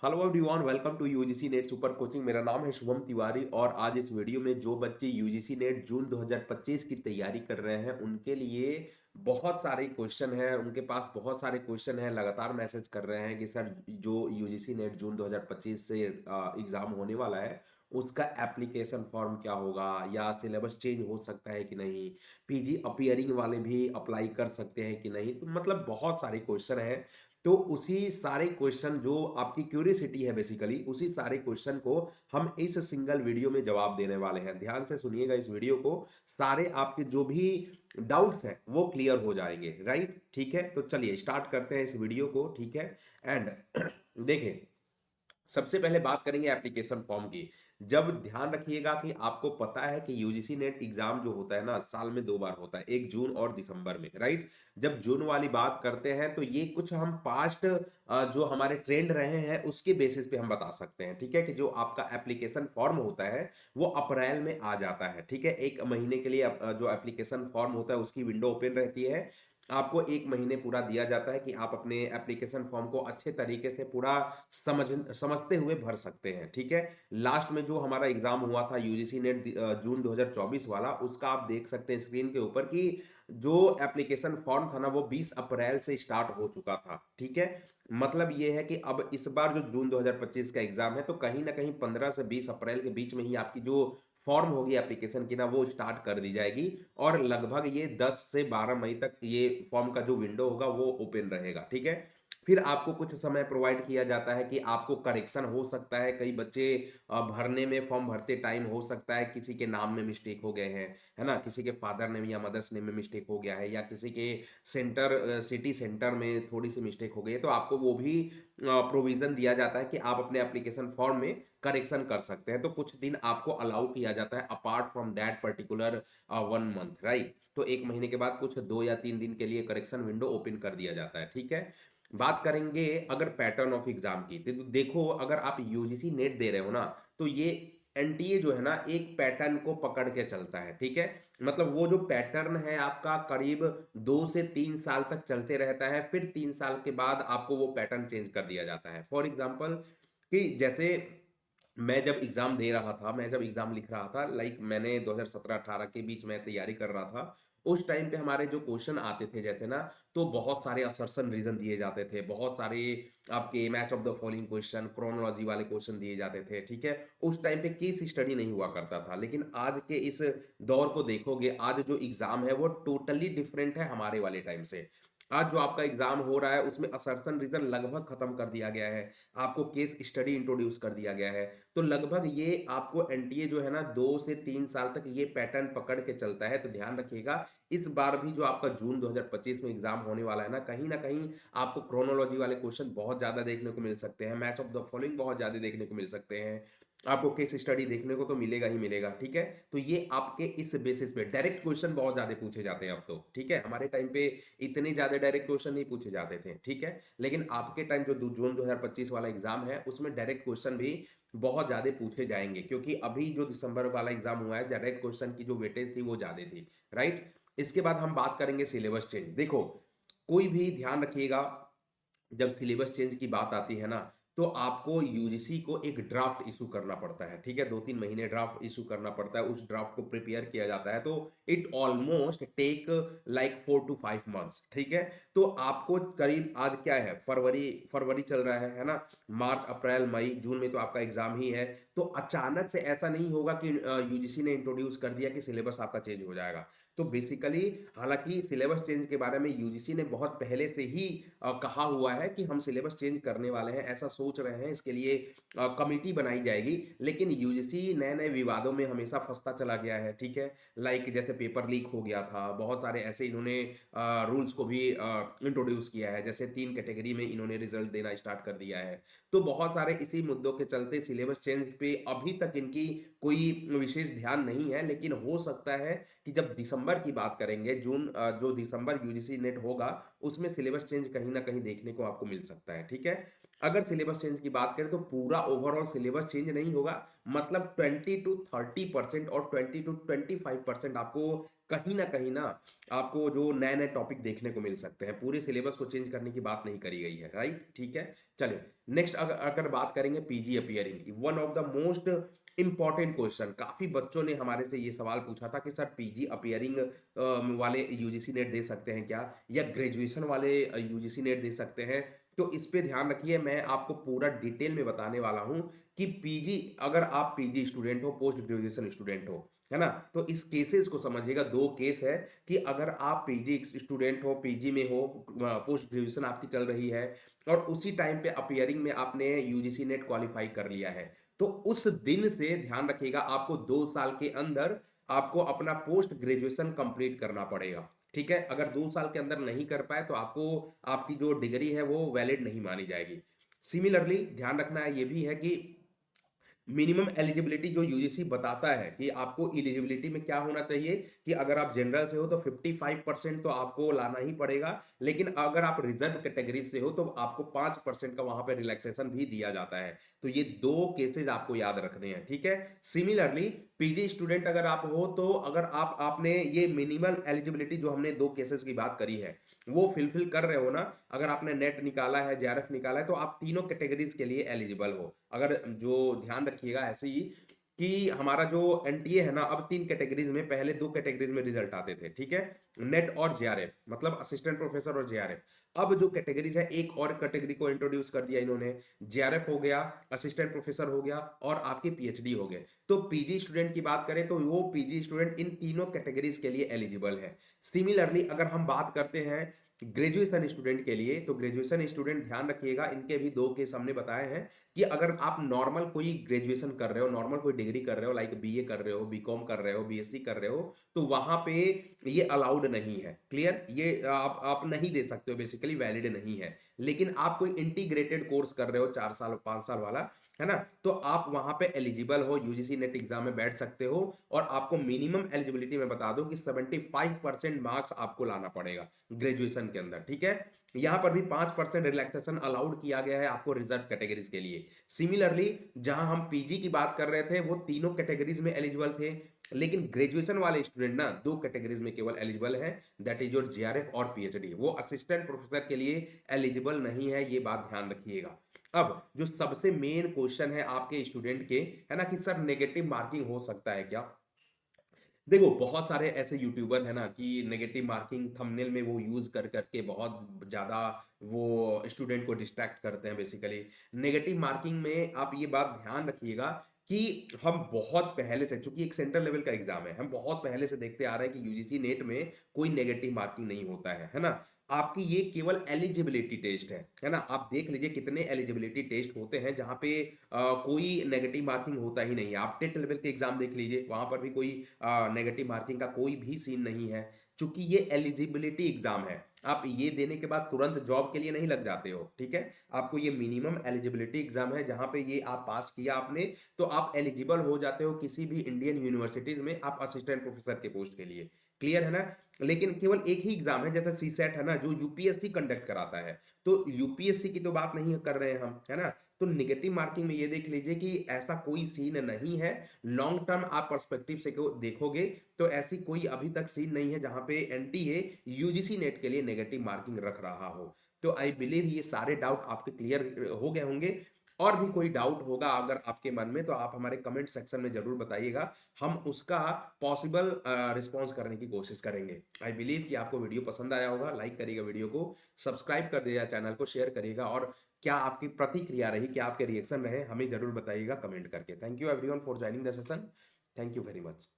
Hello everyone, welcome to UGC NET super coaching. मेरा नाम है शुभम तिवारी और आज इस वीडियो में जो बच्चे यूजीसी नेट जून 2025 की तैयारी कर रहे हैं उनके लिए बहुत सारे क्वेश्चन हैं। उनके पास बहुत सारे क्वेश्चन हैं, लगातार मैसेज कर रहे हैं कि सर जो यूजीसी नेट जून 2025 से एग्जाम होने वाला है उसका एप्लीकेशन फॉर्म क्या होगा, या सिलेबस चेंज हो सकता है कि नहीं, पीजी अपीयरिंग वाले भी अप्लाई कर सकते हैं कि नहीं। तो मतलब बहुत सारे क्वेश्चन हैं। तो उसी सारे क्वेश्चन जो आपकी क्यूरियोसिटी है, बेसिकली उसी सारे क्वेश्चन को हम इस सिंगल वीडियो में जवाब देने वाले हैं। ध्यान से सुनिएगा इस वीडियो को, सारे आपके जो भी डाउट्स हैं वो क्लियर हो जाएंगे। राइट, ठीक है। तो चलिए स्टार्ट करते हैं इस वीडियो को, ठीक है। एंड देखें, सबसे पहले बात करेंगे एप्लीकेशन फॉर्म की। जब ध्यान रखिएगा कि आपको पता है कि यूजीसी नेट एग्जाम जो होता है ना, साल में 2 बार होता है, एक जून और दिसंबर में। राइट, जब जून वाली बात करते हैं तो ये कुछ हम पास्ट जो हमारे ट्रेंड रहे हैं उसके बेसिस पे हम बता सकते हैं, ठीक है। कि जो आपका एप्लीकेशन फॉर्म होता है वो अप्रैल में आ जाता है, ठीक है। एक महीने के लिए जो एप्लीकेशन फॉर्म होता है उसकी विंडो ओपन रहती है। आपको एक महीने पूरा दिया जाता है कि आप अपने एप्लीकेशन फॉर्म को अच्छे तरीके से पूरा समझते हुए भर सकते हैं, ठीक है। लास्ट में जो हमारा एग्जाम हुआ था यूजीसी नेट जून 2024 वाला, उसका आप देख सकते हैं स्क्रीन के ऊपर कि जो एप्लीकेशन फॉर्म था ना वो 20 अप्रैल से स्टार्ट हो चुका था, ठीक है। मतलब ये है कि अब इस बार जो जून 2025 का एग्जाम है तो कहीं ना कहीं 15 से 20 अप्रैल के बीच में ही आपकी जो फॉर्म होगी एप्लीकेशन की ना वो स्टार्ट कर दी जाएगी। और लगभग ये 10 से 12 मई तक ये फॉर्म का जो विंडो होगा वो ओपन रहेगा, ठीक है। फिर आपको कुछ समय प्रोवाइड किया जाता है कि आपको करेक्शन हो सकता है। कई बच्चे भरने में, फॉर्म भरते टाइम हो सकता है किसी के नाम में मिस्टेक हो गए हैं, है ना, किसी के फादर नेम या मदर्स नेम में मिस्टेक हो गया है, या किसी के सेंटर सिटी सेंटर में थोड़ी सी मिस्टेक हो गई है, तो आपको वो भी प्रोविजन दिया जाता है कि आप अपने एप्लीकेशन फॉर्म में करेक्शन कर सकते हैं। तो कुछ दिन आपको अलाउ किया जाता है apart from that particular 1 month. Right, तो एक महीने के बाद कुछ 2 या 3 दिन के लिए करेक्शन विंडो ओपन कर दिया जाता है, ठीक है। बात करेंगे अगर पैटर्न ऑफ एग्जाम की, तो देखो अगर आप यूजीसी नेट दे रहे हो ना तो ये एनटीए जो है ना एक पैटर्न को पकड़ के चलता है, ठीक है। मतलब वो जो पैटर्न है आपका करीब 2 से 3 साल तक चलते रहता है, फिर 3 साल के बाद आपको वो पैटर्न चेंज कर दिया जाता है। फॉर एग्जाम्पल कि जैसे मैं जब एग्जाम दे रहा था, मैं जब एग्जाम लिख रहा था, लाइक मैंने 2017-18 के बीच में तैयारी कर रहा था, उस टाइम पे हमारे जो क्वेश्चन आते थे जैसे ना, तो बहुत सारे असर्शन रीजन दिए जाते थे, बहुत सारे आपके match of the following question, chronology वाले क्वेश्चन दिए जाते थे, ठीक है। उस टाइम पे केस स्टडी नहीं हुआ करता था, लेकिन आज के इस दौर को देखोगे, आज जो एग्जाम है वो टोटली डिफरेंट है हमारे वाले टाइम से। आज जो आपका एग्जाम हो रहा है उसमें असर्शन रीजन लगभग खत्म कर दिया गया है, आपको केस स्टडी इंट्रोड्यूस कर दिया गया है। तो लगभग ये आपको एनटीए जो है ना 2 से 3 साल तक ये पैटर्न पकड़ के चलता है। तो ध्यान रखिएगा, इस बार भी जो आपका जून 2025 में एग्जाम होने वाला है ना कहीं आपको क्रोनोलॉजी वाले क्वेश्चन बहुत ज्यादा देखने को मिल सकते हैं, मैच ऑफ द फॉलोइंग बहुत ज्यादा देखने को मिल सकते हैं, आपको केस स्टडी देखने को तो मिलेगा ही मिलेगा, ठीक है। तो ये आपके इस बेसिस पे डायरेक्ट क्वेश्चन बहुत ज्यादा पूछे जाते हैं अब तो, ठीक है। हमारे टाइम पे इतने ज्यादा डायरेक्ट क्वेश्चन नहीं पूछे जाते थे, ठीक है। लेकिन आपके टाइम जो जून 2025 वाला एग्जाम है उसमें डायरेक्ट क्वेश्चन भी बहुत ज्यादा पूछे जाएंगे, क्योंकि अभी जो दिसंबर वाला एग्जाम हुआ है डायरेक्ट क्वेश्चन की जो वेटेज थी वो ज्यादा थी। राइट, इसके बाद हम बात करेंगे सिलेबस चेंज। देखो, कोई भी ध्यान रखिएगा, जब सिलेबस चेंज की बात आती है ना तो आपको यूजीसी को एक ड्राफ्ट इशू करना पड़ता है, ठीक है। 2-3 महीने ड्राफ्ट इशू करना पड़ता है, उस ड्राफ्ट को प्रिपेयर किया जाता है, तो it almost take like 4 to 5 months, ठीक है। तो आपको करीब आज क्या है, फरवरी फरवरी चल रहा है ना, मार्च अप्रैल मई जून में तो आपका एग्जाम ही है। तो अचानक से ऐसा नहीं होगा कि यूजीसी ने इंट्रोड्यूस कर दिया कि सिलेबस आपका चेंज हो जाएगा। तो बेसिकली, हालांकि सिलेबस चेंज के बारे में यूजीसी ने बहुत पहले से ही कहा हुआ है कि हम सिलेबस चेंज करने वाले हैं, ऐसा सोच रहे हैं, इसके लिए कमिटी बनाई जाएगी। लेकिन यूजीसी नए नए विवादों में हमेशा फंसता चला गया है, ठीक है। लाइक जैसे पेपर लीक हो गया था, बहुत सारे ऐसे इन्होंने रूल्स को भी इंट्रोड्यूस किया है, जैसे 3 कैटेगरी में इन्होंने रिजल्ट देना स्टार्ट कर दिया है। तो बहुत सारे इसी मुद्दों के चलते सिलेबस चेंज पे अभी तक इनकी कोई विशेष ध्यान नहीं है। लेकिन हो सकता है कि जब दिसंबर की बात करेंगे, जो दिसंबर यूजीसी नेट होगा उसमें सिलेबस चेंज कहीं ना कहीं देखने को आपको मिल सकता है, ठीक है। अगर सिलेबस चेंज की बात करें तो पूरा ओवरऑल सिलेबस चेंज नहीं होगा, मतलब 20 to 30% और 20 to 25% आपको कहीं ना आपको जो नए नए टॉपिक देखने को मिल सकते हैं। पूरे सिलेबस को चेंज करने की बात नहीं करी गई है, राइट, ठीक है। चलिए नेक्स्ट अगर अगर बात करेंगे PG appearing, one of the most important question. काफी बच्चों ने हमारे से ये सवाल पूछा था कि सर पीजी अपीयरिंग वाले यूजीसी नेट दे सकते हैं क्या, या ग्रेजुएशन वाले यूजीसी नेट दे सकते हैं। तो इस पे ध्यान रखिए, मैं आपको पूरा डिटेल में बताने वाला हूं कि पीजी, अगर आप पीजी स्टूडेंट हो, पोस्ट ग्रेजुएशन स्टूडेंट हो, है ना, तो इस केसेस को समझिएगा। दो केस है कि अगर आप पीजी स्टूडेंट हो, पीजी में हो, पोस्ट ग्रेजुएशन आपकी चल रही है और उसी टाइम पे अपीयरिंग में आपने यूजीसी नेट क्वालिफाई कर लिया है, तो उस दिन से ध्यान रखिएगा आपको 2 साल के अंदर आपको अपना पोस्ट ग्रेजुएशन कंप्लीट करना पड़ेगा। ठीक है, अगर 2 साल के अंदर नहीं कर पाए तो आपको आपकी जो डिग्री है वो वैलिड नहीं मानी जाएगी। सिमिलरली ध्यान रखना है ये भी है कि मिनिमम एलिजिबिलिटी जो यूजीसी बताता है कि आपको एलिजिबिलिटी में क्या होना चाहिए, कि अगर आप जनरल से हो तो 55% तो आपको लाना ही पड़ेगा, लेकिन अगर आप रिजर्व कैटेगरी से हो तो आपको 5% का वहां पे रिलैक्सेशन भी दिया जाता है। तो ये दो केसेस आपको याद रखने हैं, ठीक है। सिमिलरली पीजी स्टूडेंट अगर आप हो तो अगर आपने ये मिनिमम एलिजिबिलिटी जो हमने दो केसेस की बात करी है वो फुलफिल कर रहे हो ना, अगर आपने नेट निकाला है, जेआरएफ निकाला है, तो आप तीनों कैटेगरीज के लिए एलिजिबल हो। अगर जो ध्यान रखिएगा ऐसे ही कि हमारा जो एनटीए है ना, अब 3 कैटेगरीज में, पहले 2 कैटेगरीज में रिजल्ट आते थे, ठीक है, नेट और जेआरएफ, मतलब असिस्टेंट प्रोफेसर और जेआरएफ। अब जो कैटेगरीज है एक और कैटेगरी को इंट्रोड्यूस कर दिया इन्होंने, जेआरएफ हो गया, असिस्टेंट प्रोफेसर हो गया और आपके पीएचडी हो गए। तो पीजी स्टूडेंट की बात करें तो वो पीजी स्टूडेंट इन तीनों कैटेगरीज के लिए एलिजिबल है। सिमिलरली अगर हम बात करते हैं ग्रेजुएशन स्टूडेंट के लिए, तो ग्रेजुएशन स्टूडेंट ध्यान रखिएगा, इनके भी दो केस हमने बताए हैं कि अगर आप नॉर्मल कोई ग्रेजुएशन कर रहे हो, नॉर्मल कोई डिग्री कर रहे हो, लाइक बीए कर रहे हो, बीकॉम कर रहे हो, बीएससी कर रहे हो, तो वहां पे ये अलाउड नहीं है। क्लियर, ये आप नहीं दे सकते हो, बेसिकली वैलिड नहीं है। लेकिन आप कोई इंटीग्रेटेड कोर्स कर रहे हो 4 साल 5 साल वाला, है ना, तो आप वहां पे एलिजिबल हो, यूजीसी नेट एग्जाम में बैठ सकते हो। और आपको मिनिमम एलिजिबिलिटी में बता दूं कि 75% मार्क्स आपको लाना पड़ेगा ग्रेजुएशन के अंदर, ठीक है। यहां पर भी 5% रिलैक्सेशन अलाउड किया गया है आपको रिजर्व कैटेगरीज के लिए। सिमिलरली जहां हम पीजी की बात कर रहे थे वो तीनों कैटेगरीज में एलिजिबल थे, लेकिन ग्रेजुएशन वाले स्टूडेंट ना 2 कैटेगरीज में केवल एलिजिबल है, दैट इज योर जेआरएफ और पीएचडी। वो असिस्टेंट प्रोफेसर के लिए एलिजिबल नहीं है, ये बात ध्यान रखिएगा। अब जो सबसे मेन क्वेश्चन है आपके स्टूडेंट के, है ना, कि सर नेगेटिव मार्किंग हो सकता है क्या। देखो बहुत सारे ऐसे यूट्यूबर है ना कि नेगेटिव मार्किंग थंबनेल में वो यूज कर करके बहुत ज्यादा वो स्टूडेंट को डिस्ट्रैक्ट करते हैं। बेसिकली नेगेटिव मार्किंग में आप ये बात ध्यान रखिएगा कि हम बहुत पहले से, चूंकि एक सेंट्रल लेवल का एग्जाम है, हम बहुत पहले से देखते आ रहे हैं कि यूजीसी नेट में कोई नेगेटिव मार्किंग नहीं होता है ना। आपकी ये केवल एलिजिबिलिटी टेस्ट है ना। आप देख लीजिए कितने एलिजिबिलिटी टेस्ट होते हैं जहां पे कोई नेगेटिव मार्किंग होता ही नहीं है। आप टेट लेवल के एग्जाम देख लीजिए, वहां पर भी कोई नेगेटिव मार्किंग का कोई भी सीन नहीं है, क्योंकि ये एलिजिबिलिटी एग्जाम है। आप ये देने के बाद तुरंत जॉब के लिए नहीं लग जाते हो, ठीक है। आपको ये मिनिमम एलिजिबिलिटी एग्जाम है, जहां पे ये आप पास किया आपने तो आप एलिजिबल हो जाते हो किसी भी इंडियन यूनिवर्सिटीज में आप असिस्टेंट प्रोफेसर के पोस्ट के लिए। क्लियर है ना। लेकिन केवल एक ही एग्जाम है, जैसे सीसेट है ना, जो यूपीएससी कंडक्ट कराता है, तो यूपीएससी की तो बात नहीं कर रहे हैं हम, है ना। तो निगेटिव मार्किंग में ये देख लीजिए कि ऐसा कोई सीन नहीं है। लॉन्ग टर्म आप पर्सपेक्टिव से देखोगे तो ऐसी कोई अभी तक सीन नहीं है जहां पे एनटीए यूजीसी नेट के लिए नेगेटिव मार्किंग रख रहा हो। तो आई बिलीव ये सारे डाउट आपके क्लियर हो गए होंगे। और भी कोई डाउट होगा अगर आपके मन में तो आप हमारे कमेंट सेक्शन में जरूर बताइएगा, हम उसका पॉसिबल रिस्पॉन्स करने की कोशिश करेंगे। आई बिलीव कि आपको वीडियो पसंद आया होगा, लाइक करिएगा वीडियो को, सब्सक्राइब कर दीजिएगा चैनल को, शेयर करिएगा, और क्या आपकी प्रतिक्रिया रही, क्या आपके रिएक्शन रहे, हमें जरूर बताइएगा कमेंट करके। Thank you everyone for joining the session. Thank you very much.